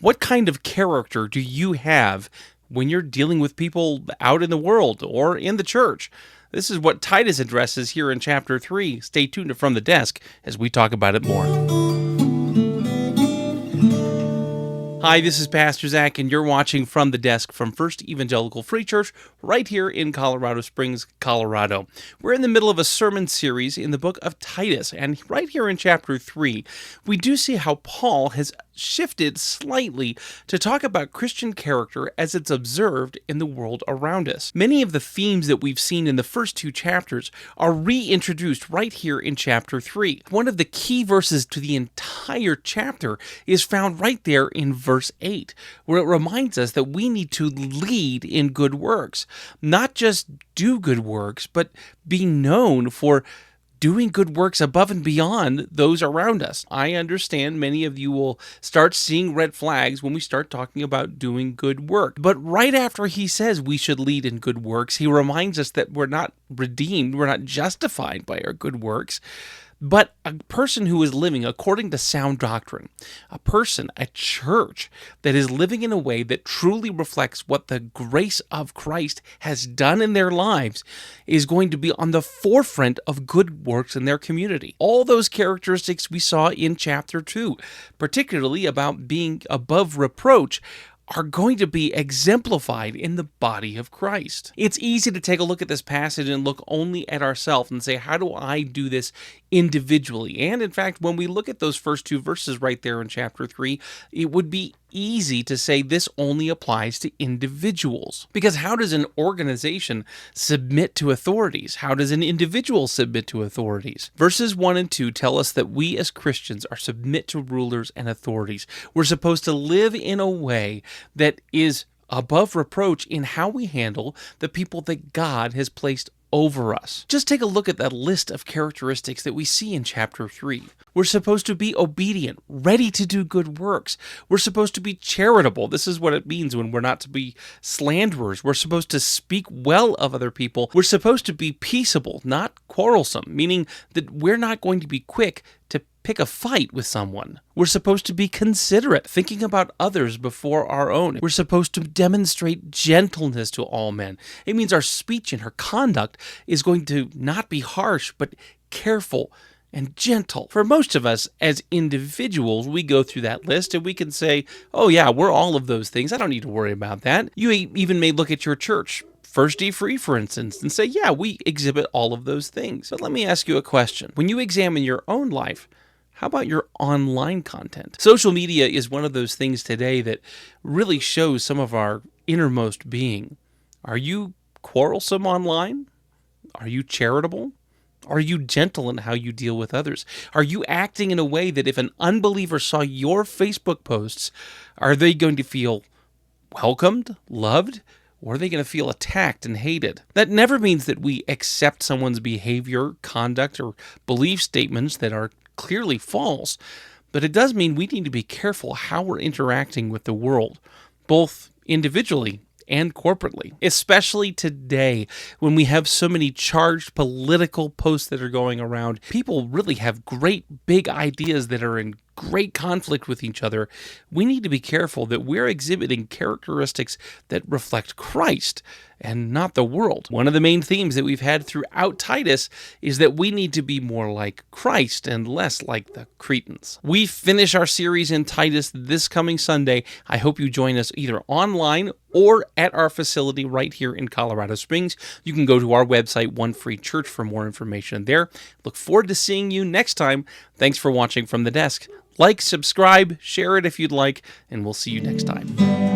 What kind of character do you have when you're dealing with people out in the world or in the church? This is what Titus addresses here in chapter 3. Stay tuned to From the Desk as we talk about it more. Hi, this is Pastor Zach, and you're watching From the Desk from First Evangelical Free Church right here in Colorado Springs, Colorado. We're in the middle of a sermon series in the book of Titus, and right here in chapter 3, we do see how Paul has shifted slightly to talk about Christian character as it's observed in the world around us. Many of the themes that we've seen in the first two chapters are reintroduced right here in chapter 3. One of the key verses to the entire chapter is found right there in verse 8, where it reminds us that we need to lead in good works. Not just do good works, but be known for doing good works above and beyond those around us. I understand many of you will start seeing red flags when we start talking about doing good work. But right after he says we should lead in good works, he reminds us that we're not redeemed, we're not justified by our good works, but a person who is living according to sound doctrine, a church that is living in a way that truly reflects what the grace of Christ has done in their lives, is going to be on the forefront of good works in their community. All those characteristics we saw in chapter 2, particularly about being above reproach, are going to be exemplified in the body of Christ. It's easy to take a look at this passage and look only at ourselves and say, how do I do this individually? And in fact, when we look at those first two verses right there in chapter 3, it would be easy to say this only applies to individuals. Because how does an organization submit to authorities? How does an individual submit to authorities? Verses 1 and 2 tell us that we as Christians are submit to rulers and authorities. We're supposed to live in a way that is above reproach in how we handle the people that God has placed over us. Just take a look at that list of characteristics that we see in chapter 3. We're supposed to be obedient, ready to do good works. We're supposed to be charitable. This is what it means when we're not to be slanderers. We're supposed to speak well of other people. We're supposed to be peaceable, not quarrelsome, meaning that we're not going to be quick to pick a fight with someone. We're supposed to be considerate, thinking about others before our own. We're supposed to demonstrate gentleness to all men. It means our speech and our conduct is going to not be harsh, but careful and gentle. For most of us as individuals, we go through that list and we can say, oh yeah, we're all of those things. I don't need to worry about that. You even may look at your church, First D Free, for instance, and say, yeah, we exhibit all of those things. But let me ask you a question. When you examine your own life, how about your online content? Social media is one of those things today that really shows some of our innermost being. Are you quarrelsome online? Are you charitable? Are you gentle in how you deal with others? Are you acting in a way that if an unbeliever saw your Facebook posts, are they going to feel welcomed, loved, or are they going to feel attacked and hated? That never means that we accept someone's behavior, conduct, or belief statements that are clearly false, but it does mean we need to be careful how we're interacting with the world, both individually and corporately, especially today when we have so many charged political posts that are going around. People really have great big ideas that are in great conflict with each other. We need to be careful that we're exhibiting characteristics that reflect Christ and not the world. One of the main themes that we've had throughout Titus is that we need to be more like Christ and less like the Cretans. We finish our series in Titus this coming Sunday. I hope you join us either online or at our facility right here in Colorado Springs. You can go to our website, One Free Church, for more information there. Look forward to seeing you next time. Thanks for watching From the Desk. Like, subscribe, share it if you'd like, and we'll see you next time.